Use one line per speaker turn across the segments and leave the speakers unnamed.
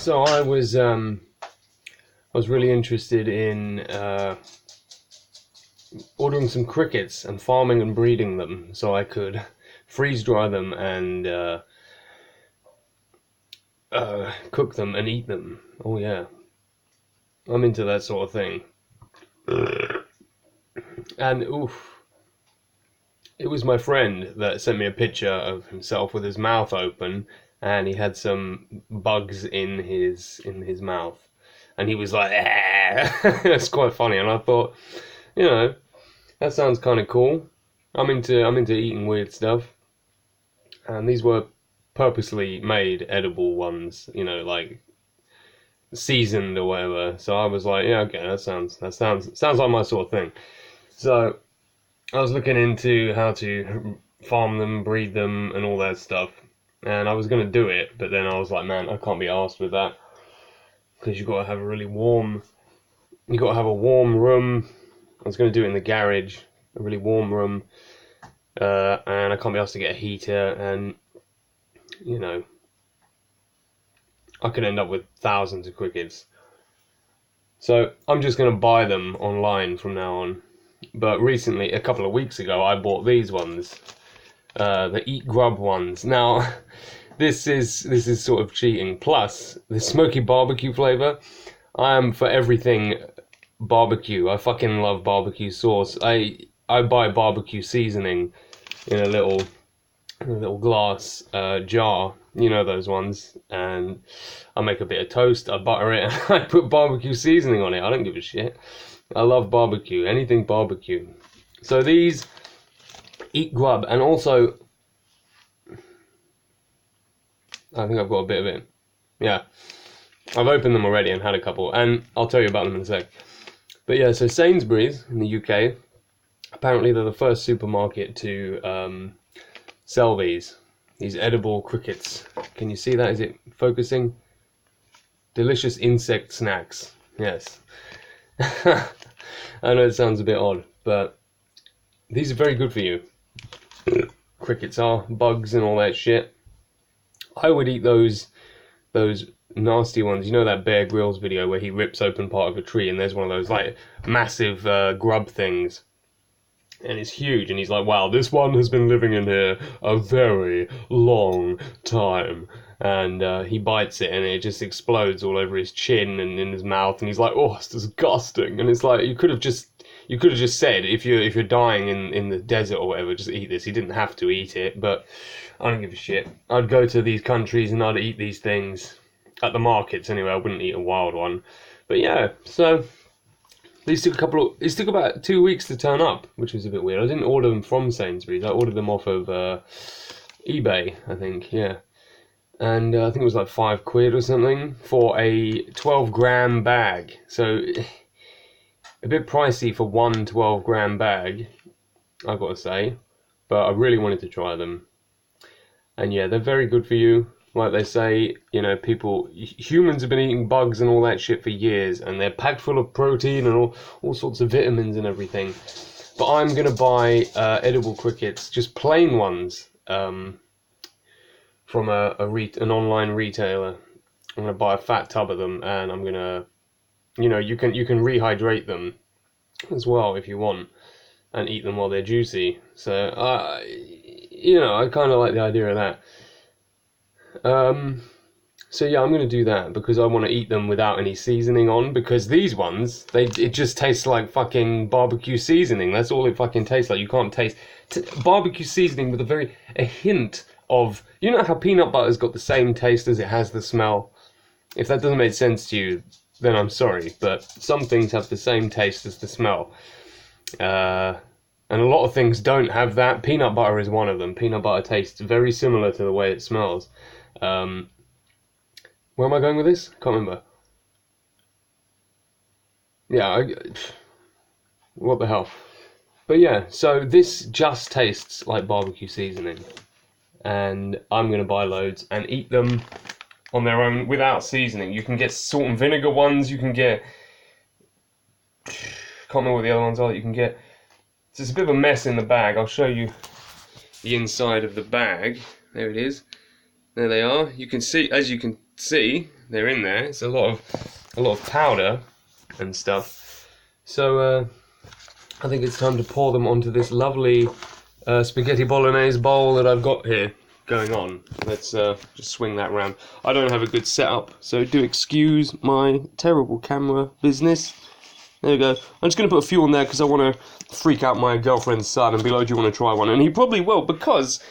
So I was really interested in ordering some crickets and farming and breeding them so I could freeze dry them and cook them and eat them. Oh yeah, I'm into that sort of thing. And oof, it was my friend that sent me a picture of himself with his mouth open, and he had some bugs in his mouth, and he was like, ah. It's quite funny, and I thought, that sounds kind of cool. I'm into eating weird stuff, and these were purposely made edible ones, like seasoned or whatever. So I was like, yeah, okay, that sounds like my sort of thing. So I was looking into how to farm them, breed them, and all that stuff. And I was going to do it, but then I was like, man, I can't be arsed with that. Because you got to have a warm room. I was going to do it in the garage, a really warm room. And I can't be asked to get a heater, and, I could end up with thousands of crickets. So I'm just going to buy them online from now on. But recently, a couple of weeks ago, I bought these ones. The Eat Grub ones. Now, this is sort of cheating. Plus, the smoky barbecue flavor. I am for everything barbecue. I fucking love barbecue sauce. I buy barbecue seasoning in a little glass jar. You know those ones. And I make a bit of toast. I butter it. And I put barbecue seasoning on it. I don't give a shit. I love barbecue. Anything barbecue. So these Eat Grub, and also I think I've got a bit of it. Yeah, I've opened them already and had a couple, and I'll tell you about them in a sec. But yeah, so Sainsbury's in the UK, apparently they're the first supermarket to sell these edible crickets. Can you see that? Is it focusing? Delicious insect snacks. Yes. I know it sounds a bit odd, but these are very good for you. Crickets are, bugs and all that shit. I would eat those nasty ones. You know that Bear Grylls video where he rips open part of a tree and there's one of those like massive grub things, and it's huge, and he's like, wow, this one has been living in here a very long time. And he bites it and it just explodes all over his chin and in his mouth, and he's like, oh, it's disgusting. And it's like, you could have just said, if you're dying in the desert or whatever, just eat this. He didn't have to eat it, but I don't give a shit. I'd go to these countries and I'd eat these things at the markets anyway. I wouldn't eat a wild one. But yeah, so these took about 2 weeks to turn up, which was a bit weird. I didn't order them from Sainsbury's. I ordered them off of eBay, I think, yeah. And I think it was like £5 or something for a 12-gram bag. So a bit pricey for one 12-gram bag, I've got to say. But I really wanted to try them. And yeah, they're very good for you. Like they say, humans have been eating bugs and all that shit for years, and they're packed full of protein and all sorts of vitamins and everything. But I'm going to buy edible crickets, just plain ones, from an online retailer. I'm going to buy a fat tub of them, and I'm going to, you can rehydrate them as well if you want, and eat them while they're juicy. So, I kind of like the idea of that. So yeah, I'm going to do that because I want to eat them without any seasoning on, because these ones, it just tastes like fucking barbecue seasoning. That's all it fucking tastes like. You can't taste barbecue seasoning with a hint of, how peanut butter's got the same taste as it has the smell. If that doesn't make sense to you, then I'm sorry, but some things have the same taste as the smell. And a lot of things don't have that. Peanut butter is one of them. Peanut butter tastes very similar to the way it smells. Where am I going with this? Can't remember. Yeah, what the hell. But yeah, so this just tastes like barbecue seasoning. And I'm going to buy loads and eat them on their own without seasoning. You can get salt and vinegar ones. You can get... Can't remember what the other ones are that you can get. So it's a bit of a mess in the bag. I'll show you the inside of the bag. There it is. There they are. You can see, as you can see, they're in there. It's a lot of powder and stuff. So I think it's time to pour them onto this lovely spaghetti bolognese bowl that I've got here going on. Let's just swing that around. I don't have a good setup, so do excuse my terrible camera business. There we go. I'm just going to put a few on there because I want to freak out my girlfriend's son and be like, do you want to try one? And he probably will, because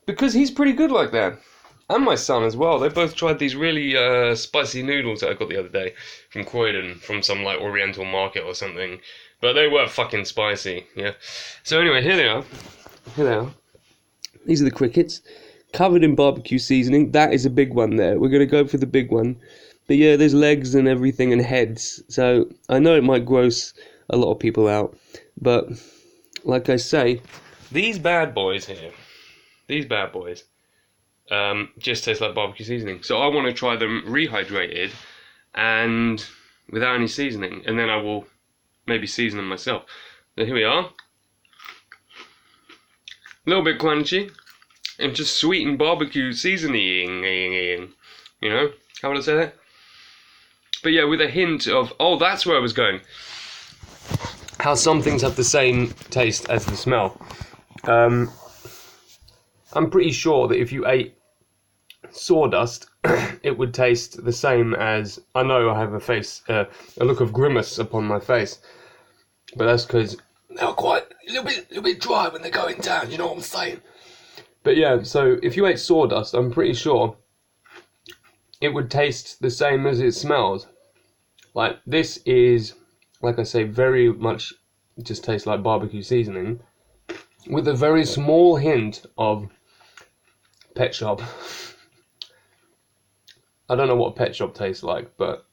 he's pretty good like that. And my son as well. They both tried these really spicy noodles that I got the other day from Croydon, from some like Oriental market or something. But they were fucking spicy, yeah. So anyway, here they are. Here they are. These are the crickets, covered in barbecue seasoning. That is a big one there. We're going to go for the big one. But yeah, there's legs and everything and heads. So I know it might gross a lot of people out. But like I say, these bad boys here, just taste like barbecue seasoning. So I want to try them rehydrated and without any seasoning. And then I will maybe season them myself. So here we are. A little bit crunchy. And just sweet and barbecue seasoning. You know? How would I say that? But yeah, with a hint of... Oh, that's where I was going. How some things have the same taste as the smell. I'm pretty sure that if you ate sawdust, it would taste the same as... I know I have a look of grimace upon my face. But that's because they're quite a little bit dry when they're going down, you know what I'm saying? But yeah, so if you ate sawdust, I'm pretty sure it would taste the same as it smells. Like, this is, like I say, very much just tastes like barbecue seasoning with a very small hint of pet shop. I don't know what pet shop tastes like, but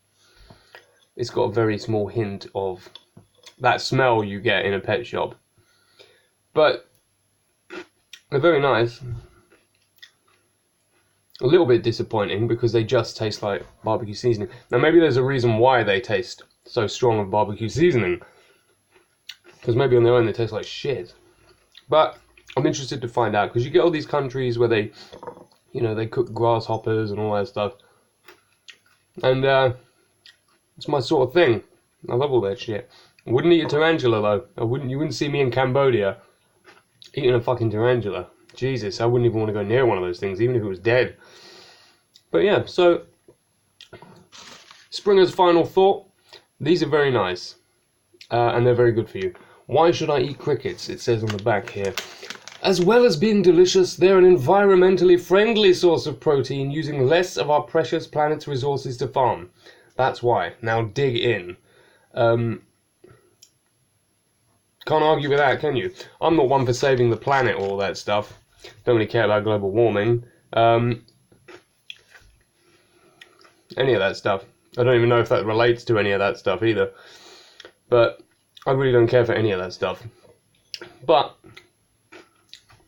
it's got a very small hint of that smell you get in a pet shop. But they're very nice. A little bit disappointing because they just taste like barbecue seasoning. Now maybe there's a reason why they taste so strong of barbecue seasoning. Because maybe on their own they taste like shit. But I'm interested to find out, because you get all these countries where they, you know, they cook grasshoppers and all that stuff. And it's my sort of thing. I love all that shit. I wouldn't eat a tarantula though. You wouldn't see me in Cambodia eating a fucking tarantula. Jesus, I wouldn't even want to go near one of those things, even if it was dead. But yeah, so Springer's final thought. These are very nice. And they're very good for you. Why should I eat crickets? It says on the back here. As well as being delicious, they're an environmentally friendly source of protein, using less of our precious planet's resources to farm. That's why. Now dig in. Can't argue with that, can you? I'm not one for saving the planet or all that stuff. Don't really care about global warming. Any of that stuff. I don't even know if that relates to any of that stuff either. But I really don't care for any of that stuff. But,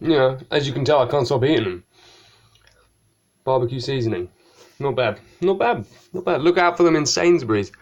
you know, as you can tell, I can't stop eating them. Barbecue seasoning. Not bad. Not bad. Not bad. Look out for them in Sainsbury's.